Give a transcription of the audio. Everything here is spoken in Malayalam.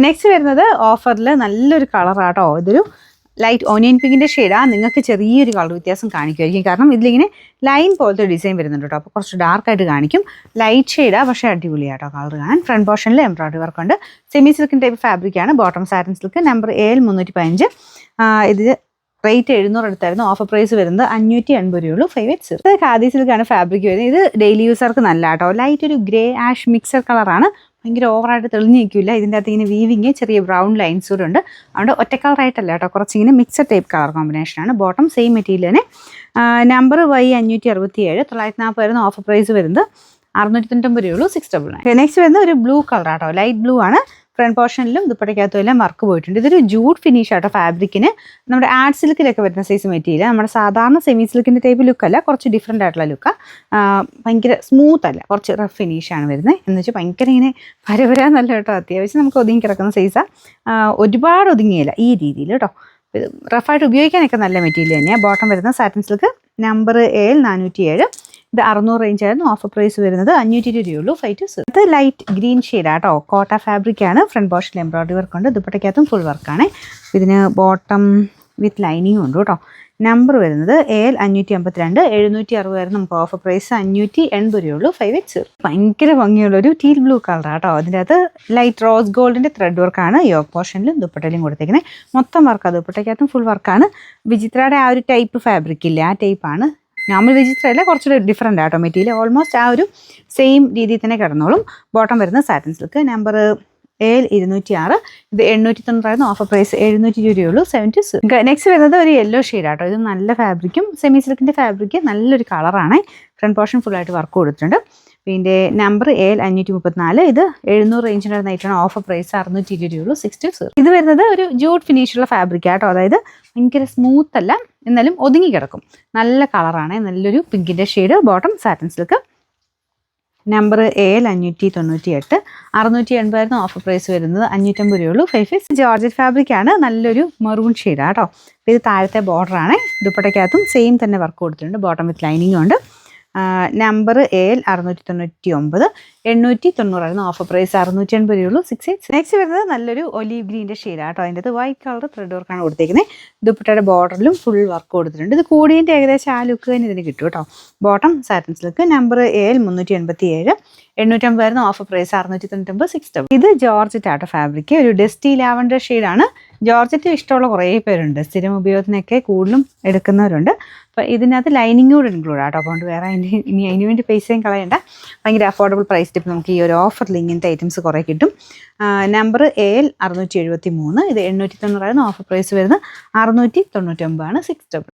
നെക്സ്റ്റ് വരുന്നത് ഓഫറിൽ നല്ലൊരു കളറാട്ടോ. ഇതൊരു ലൈറ്റ് ഓനിയൻ പിങ്കിൻ്റെ ഷെയ്ഡാണ്. നിങ്ങൾക്ക് ചെറിയൊരു കളർ വ്യത്യാസം കാണിക്കുമായിരിക്കും, കാരണം ഇതിലിങ്ങനെ ലൈൻ പോലത്തെ ഡിസൈൻ വരുന്നുണ്ട് കേട്ടോ. അപ്പോൾ കുറച്ച് ഡാർക്കായിട്ട് കാണിക്കും. ലൈറ്റ് ഷെയ്ഡാണ്, പക്ഷേ അടിപൊളിയാട്ടോ കളർ കാണാൻ. ഫ്രണ്ട് പോർഷനിൽ എംബ്രോയിഡറി വർക്ക് ഉണ്ട്. സെമി സിൽക്കിൻ ടൈപ്പ് ഫാബ്രിക്കാണ്. Bottom satin silk. Number AL 315. ഇത് റേറ്റ് 700 എടുത്തായിരുന്നു. ഓഫർ പ്രൈസ് വരുന്നത് 580 രൂപയുള്ളൂ. 580. ഇത് ഖാദി സിൽക്കാണ് ഫാബ്രിക് വരുന്നത്. ഇത് ഡെയിലി യൂസർക്ക് നല്ല കേട്ടോ. ലൈറ്റ് ഒരു ഗ്രേ ആഷ് മിക്സർ കളറാണ്. ഭയങ്കര ഓവറായിട്ട് തെളിഞ്ഞ് നിൽക്കില്ല. ഇതിൻ്റെ അകത്ത് ഇങ്ങനെ വീവിങ് ചെറിയ ബ്രൗൺ ലൈൻസ് കൂടെ ഉണ്ട്. അതുകൊണ്ട് ഒറ്റ കളറായിട്ടല്ല കേട്ടോ, കുറച്ചിങ്ങനെ മിക്സഡ് ടൈപ്പ് കളർ കോമ്പിനേഷനാണ്. ബോട്ടം സെയിം മെറ്റീരിയൽ തന്നെ. Number Y567. 940 ആയിരുന്നു. ഓഫർ പ്രൈസ് വരുന്നത് 690 രൂപയുള്ളൂ. 699. നെക്സ്റ്റ് വരുന്നത് ഒരു ബ്ലൂ കളർ ആട്ടോ. ലൈറ്റ് ബ്ലൂ ആണ്. ഫ്രണ്ട് പോർഷനിലും ദുപ്പട്ടയ്ക്കകത്തും എല്ലാം വർക്ക് പോയിട്ടുണ്ട്. ഇതൊരു ജൂട്ട് ഫിനിഷ് ആട്ടോ ഫാബ്രിക്കിന്. നമ്മുടെ ആഡ് സിൽക്കിലൊക്കെ വരുന്ന സൈസ് മെറ്റീരിയൽ. നമ്മുടെ സാധാരണ സെമി സിൽക്കിൻ്റെ ടൈപ്പ് ലുക്കല്ല, കുറച്ച് ഡിഫറെൻ്റ് ആയിട്ടുള്ള ലുക്കാണ്. ഭയങ്കര സ്മൂത്ത് അല്ല, കുറച്ച് റഫ് ഫിനിഷാണ് വരുന്നത്. എന്ന് വെച്ചാൽ ഭയങ്കര ഇങ്ങനെ പരപരാന്നല്ല കേട്ടോ. അത്യാവശ്യം നമുക്ക് ഒതുങ്ങി കിടക്കുന്ന സൈസാണ്. ഒരുപാട് ഒതുങ്ങിയില്ല ഈ രീതിയിൽ കേട്ടോ. റഫായിട്ട് ഉപയോഗിക്കാനൊക്കെ നല്ല മെറ്റീരിയൽ തന്നെയാണ്. ബോട്ടം വരുന്ന സാറ്റിൻ സിൽക്ക്. Number AL 407. ഇത് 600 റേഞ്ച് ആയിരുന്നു. ഓഫർ പ്രൈസ് വരുന്നത് 520 രൂപയുള്ളൂ. 520. ഇത് ലൈറ്റ് ഗ്രീൻ ഷെയ്ഡാട്ടോ. കോട്ട ഫാബ്രിക്കാണ്. ഫ്രണ്ട് പോർഷനിൽ എംബ്രോയിഡറി വർക്ക് ഉണ്ട്. ദുപ്പട്ടയ്ക്കകത്തും ഫുൾ വർക്കാണ്. ഇതിന് ബോട്ടം വിത്ത് ലൈനിങ്ങും ഉണ്ട് കേട്ടോ. നമ്പർ വരുന്നത് AL 552. 760 ആയിരുന്നു. നമുക്ക് ഓഫർ പ്രൈസ് 580 രൂപയുള്ളൂ. 580. ഭയങ്കര ഭംഗിയുള്ളൊരു ടീൽ ബ്ലൂ കളറാട്ടോ. അതിൻ്റെ അകത്ത് ലൈറ്റ് റോസ് ഗോൾഡിൻ്റെ ത്രെഡ് വർക്കാണ് യോക്ക് പോർഷനിലും ദുപ്പട്ടയിലും കൊടുത്തേക്കുന്നത്. മൊത്തം വർക്കാണ്. ദുപ്പട്ടയ്ക്കകത്തും ഫുൾ വർക്കാണ്. വിചിത്രയുടെ ആ ഒരു ടൈപ്പ് ഫാബ്രിക് ഇല്ലേ, ആ ടൈപ്പാണ്. നോർമൽ വിചിത്രമല്ല, കുറച്ചുകൂടി ഡിഫറെൻ്റ് ആട്ടോ മെറ്റീരിയൽ. ഓൾമോസ്റ്റ് ആ ഒരു സെയിം രീതിയിൽ തന്നെ കിടന്നോളും. ബോട്ടം വരുന്ന സാറ്റിൻ സിൽക്ക്. Number AL 206. ഇത് 890 ആയിരുന്നു. ഓഫർ പ്രൈസ് 720 രൂപയുള്ളൂ. 76. നെക്സ്റ്റ് വരുന്നത് ഒരു യെല്ലോ ഷെയ്ഡാട്ടോ. ഇത് നല്ല ഫാബ്രിക്കും സെമി സിൽക്കിൻ്റെ ഫാബ്രിക്ക് നല്ലൊരു കളറാണ്. ഫ്രണ്ട് പോർഷൻ ഫുള്ളായിട്ട് വർക്ക് കൊടുത്തിട്ടുണ്ട്. പിന്നെ നമ്പർ AL 534. ഇത് 700 റേഞ്ചിൻ്റെ നൈറ്റാണ്. ഓഫർ പ്രൈസ് 620 രൂപയുള്ളൂ. 60. ഇത് വരുന്നത് ഒരു ജൂട്ട് ഫിനിഷുള്ള ഫാബ്രിക് ആട്ടോ. അതായത് ഭയങ്കര സ്മൂത്ത് അല്ല, എന്നാലും ഒതുങ്ങി കിടക്കും. നല്ല കളറാണ്. നല്ലൊരു പിങ്കിൻ്റെ shade. Bottom satin silk. Number AL 598. 680 ആയിരുന്നു. ഓഫർ പ്രൈസ് വരുന്നത് 550 രൂപയുള്ളൂ. 550. ജോർജറ്റ് ഫാബ്രിക്കാണ്. നല്ലൊരു മെറൂൺ ഷെയ്ഡാണ് കേട്ടോ. ഇത് താഴത്തെ ബോർഡറാണ്. ദുപ്പട്ടയ്ക്കകത്തും സെയിം തന്നെ വർക്ക് കൊടുത്തിട്ടുണ്ട്. ബോട്ടം വിത്ത് ലൈനിങ്ങും ഉണ്ട്. Number AL 699. 890 ആയിരുന്നു. ഓഫർ പ്രൈസ് 680 രൂപയുള്ളൂ. 680. നെക്സ്റ്റ് വരുന്നത് നല്ലൊരു ഒലീവ് ഗ്രീൻ്റെ ഷെയ്ഡാണ് കേട്ടോ. അതിൻ്റെ അത് വൈറ്റ് കളർ ത്രെഡ് വർക്കാണ് കൊടുത്തേക്കുന്നത്. ദുപ്പട്ടയുടെ ബോർഡറിലും ഫുൾ വർക്ക് കൊടുത്തിട്ടുണ്ട്. ഇത് കൂടിയതിൻ്റെ ഏകദേശം ആ ലുക്ക് തന്നെ ഇതിന് കിട്ടും കേട്ടോ. Bottom satin silk. Number AL 387. 850 ആയിരുന്നു. Offer price 699. 600. ഇത് ജോർജറ്റ് ആട്ടോ ഫാബ്രിക്. ഒരു ഡസ്റ്റി ലാവൻഡർ ഷെയ്ഡാണ്. ജോർജറ്റ് ഇഷ്ടമുള്ള കുറേ പേരുണ്ട്. സ്ഥിരം ഉപയോഗത്തിനൊക്കെ കൂടുതലും എടുക്കുന്നവരുണ്ട്. അപ്പോൾ ഇതിനകത്ത് ലൈനിങ് കൂടെ ഇൻക്ലൂഡ് ആട്ടോ. അതുകൊണ്ട് വേറെ ഇനി അതിന് വേണ്ടി പൈസയും കളയണ്ട. ഭയങ്കര അഫോർഡബിൾ പ്രൈസ് ടിപ്പ് നമുക്ക് ഈ ഒരു ഓഫറിൽ ഇങ്ങനത്തെ ഐറ്റംസ് കുറേ കിട്ടും. Number AL 673. ഇത് 890 ആയിരുന്നു. ഓഫർ പ്രൈസ് വരുന്നത് 699 ആണ്. 600.